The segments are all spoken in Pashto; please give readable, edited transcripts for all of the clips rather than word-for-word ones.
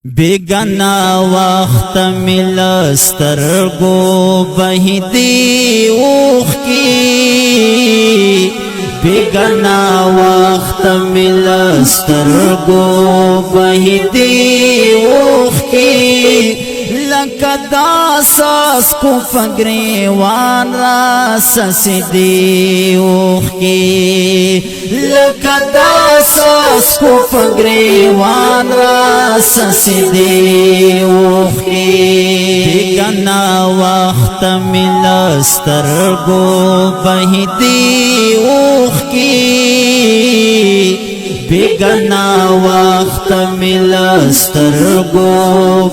بیگنا وقت ملسترگو بہدی اوخ کی بیگنا وقت ملسترگو بہدی اوخ کی لکدا ساس کو پگریوان را سسدی اوخ کی لکدا ساس کو پگریوان را سسدی اوخ کی بیگنا وقت ملسترگو بہدی اوخ کی بیگنا وقت ملسترگو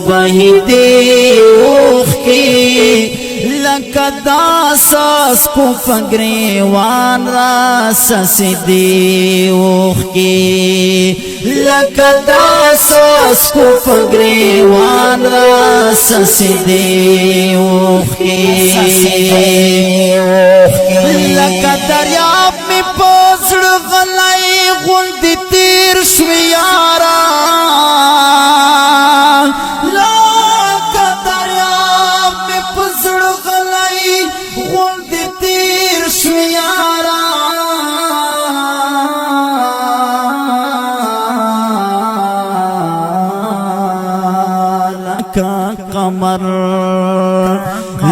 بہدی اوخ کی لکدا ساس کو پگریوان را سسدی اوخ کی لکدا ساس کو پگریوان را سسدی اوخ کی لکا دریاب می پوزڑ غلائی غلدی تیر شوی یارا لکا دریاب می پوزڑ غلائی غلدی تیر شوی یارا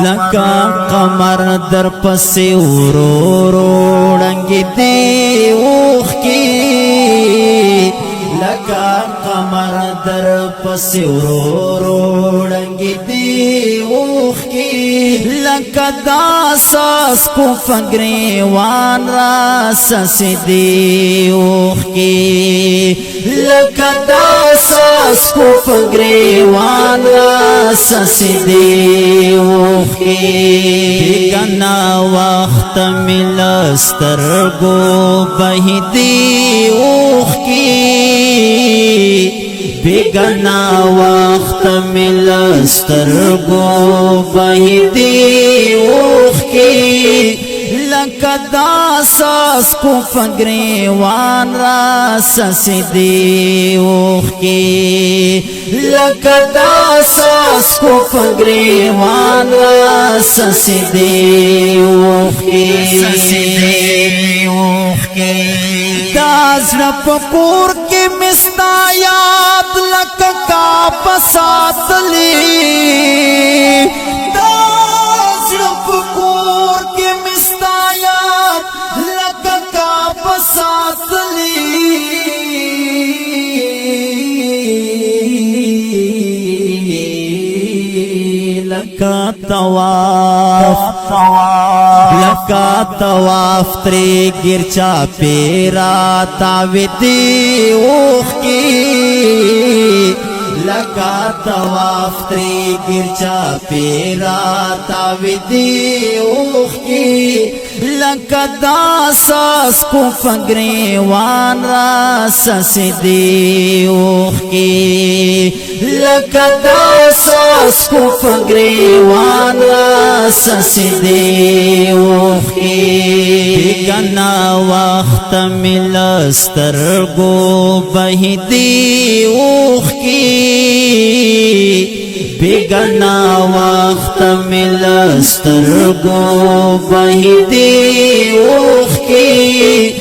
لکا قمر در پسی ورورو رنگی دی اوخ کی لکا قمر در پسی ورورو رنگی دی اوخ کی لکا دا ساس کو پگریوان را سسدی اوخ کی لکا دا ساس کو پگریوان را سسدی اوخ کی بیگنا وقت ملسترگو بہدی اوخ کی بیگنا وقت ملسترگو بہدی اوخ کی لکدا ساس کو پگریوان را سسدی اوخ کی لکدا ساس کو پگریوان را سسدی اوخ کی دازر پکور کی مستایات لکا پسات لی دازر پکور کی مستایات لکا پسات لی لکا طواف تری گرچا پیرا تاویدی اوخ کی لکا طواف تری گرچا پیرا تاویدی اوخ کی لکا دا ساس کو پگریوان را سسدی اوخ کی لکا دا ساس کو پگریوان را سسدی اوخ کی بیگنا وقت ملسترگو بہدی اوخ کی بیگنا وقت ملسترگو بہدی اوخ کی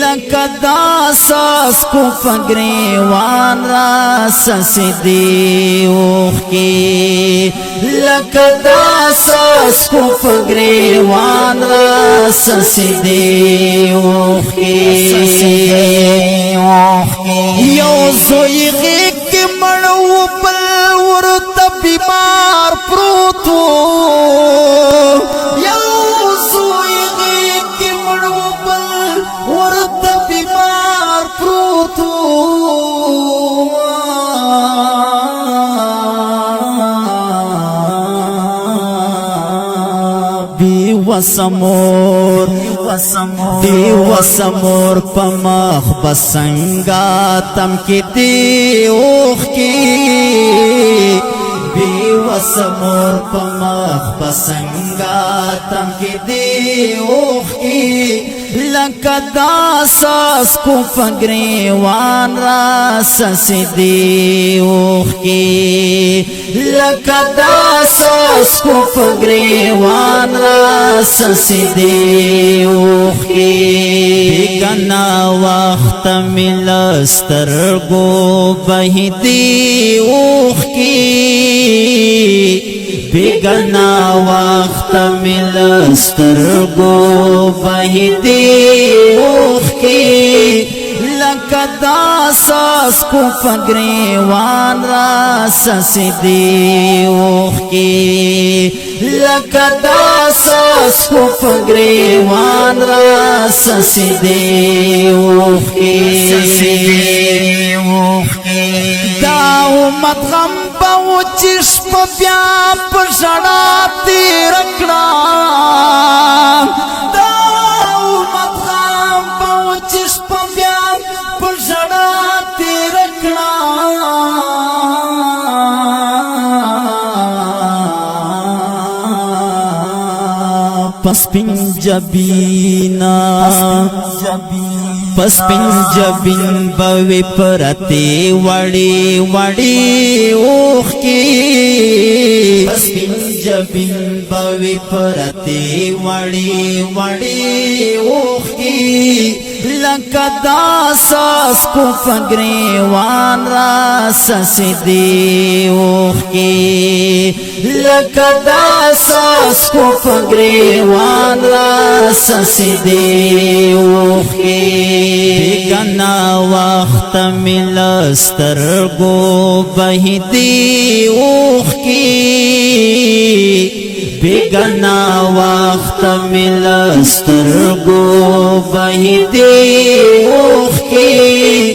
لکدا ساس کو پگریوان را سسدی اوخ کی لکدا ساس کو پگریوان را سسدی اوخ کی یو زوی غیق کی مڑو بل ورد بیمار پروتو یو زوی غیق کی مڑو بل ورد بیمار پروتو بی وسمور پمخ بسنگا تم کی دی اوخ کی بی سمور پمخ پسنگا تنگی دی اوخ کی لکدا ساس کو پگریوان را سسی دی اوخ کی لکدا ساس کو پگریوان را سسی دی اوخ کی گنا وقت ملسترگو بہدی اوخ کی بیگنا وقت ملسترگو بہدی اوخ کی لکدا ساس کو پگریوان را سسی دی اوخ کی لکدا ساس کو پگریوان را سسی دی اوخ کی دا امت غم باو چشپ بیا پشڑا تیر کڑا دا امت غم باو چشپ بیا پشڑا تیر کڑا پس پنجبینا پس پنجبین بوی پرتی وڑی وڑی اوخ کی پس پنجبین بوی پرتی وڑی وڑی اوخ کی لکدا ساس کو پگریوان را سسی دی اوخ کی لکدا ساس کو پگریوان را سسی دی اوخ کی گنا وقت ملسترگو بہدی اوخ کی بیگنا وقت ملسترگو بہدی اوخ کی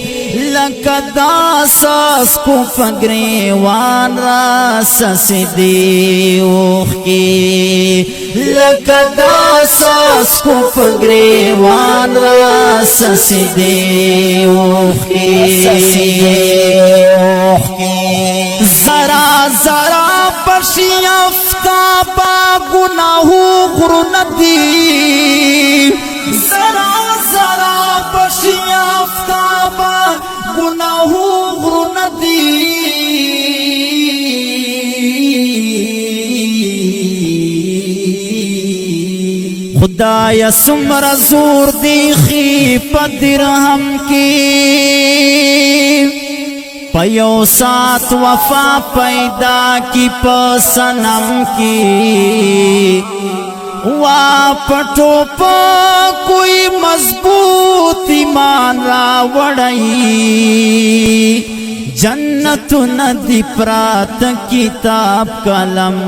لکدا ساس کو پگریوان را سسی دی اوخ کی لکدا ساس کو پگریوان را سسی دی اوخ کی ذرا ذرا بشی افتابا گناہو غرندی ذرا ذرا بشی افتابا گناہو غرندی خدایا سمر زور دی خیپ درہم کی پیو سات وفا پیدا کی پسنم کی واپٹو پا کوئی مضبوط ایمان را وڑائی جنت ندی پرات کتاب قلم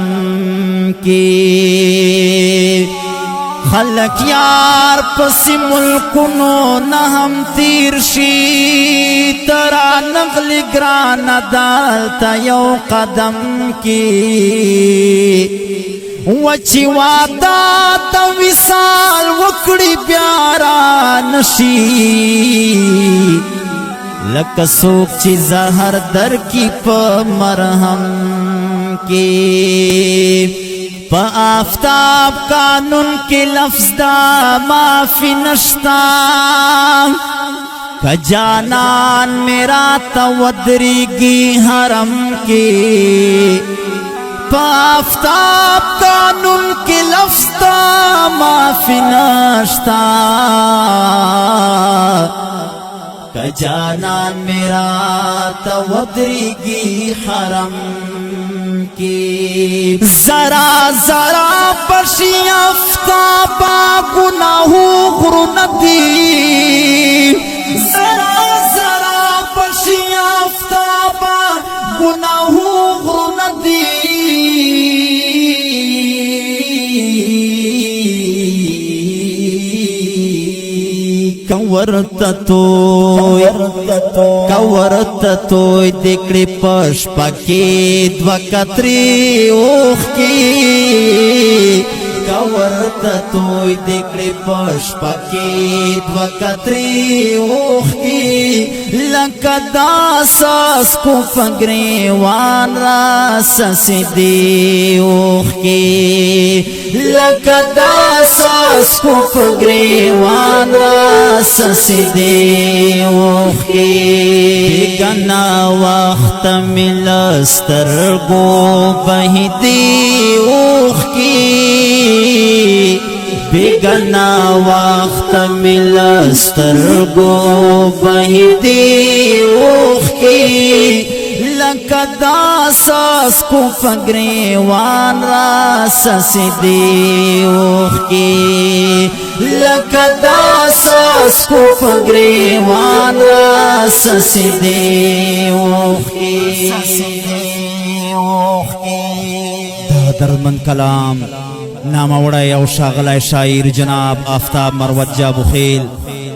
کی خلق یار پسی ملکنو نہم تیرشی ترا نغلی گران دالتا یو قدم کی وچی وادا تا وصال وکڑی پیارا نشی لکا سوک چی زہر در کی پا مرہم کی پا آفتاب قانون کی لفظ دا معافی نشتا کا جانان میرا تودریگی حرم کی پا آفتاب قانون کی لفظ دا معافی نشتا کا جانان میرا تودریگی حرم کی ذرا ذرا بشی افتابا گناہو غرندی ذرا ذرا بشی افتابا گناہو غرندی کورتتوی دکڑی پشپا کی دو کتری اوخ کی کورتا توی دکڑی پشپکی دوکتری اوخی لکا داساس کو فگریوان را سسیدی اوخی لکا داساس کو فگریوان را سسیدی اوخی بیگنا وقت ملسترگو بہدی اوخی بیگنا وقت ملسترگو بہدی اوخی لکا داساس کو فگریوان را سسیدی اوخی لکا داساس کو فگریوان را سسیدی اوخی دا دردمند کلام ناموڑای او شاغلای شاعر جناب آفتاب مروجہ بخیل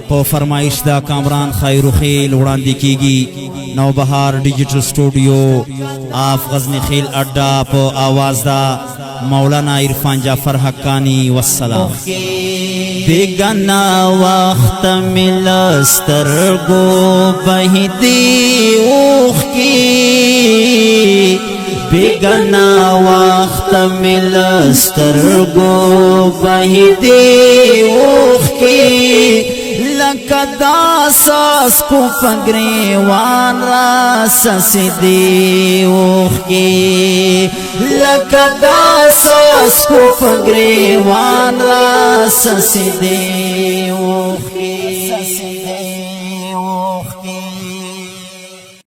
پو فرمائش دا کامران خیر خیل وړاندې کیږي نوبهار ډیجیټل سټوډیو آف غزنی خیل اڈا پو آواز دا مولانا عرفان جعفر حقانی والسلام بیگنا وقت ملسترگو بہدی اوخ کی بیگنا وقت ملسترگو بہدی اوخ کی لکا داساس کو فگریوان را سسیدی اوخ کی لکا داساس کو فگریوان را سسیدی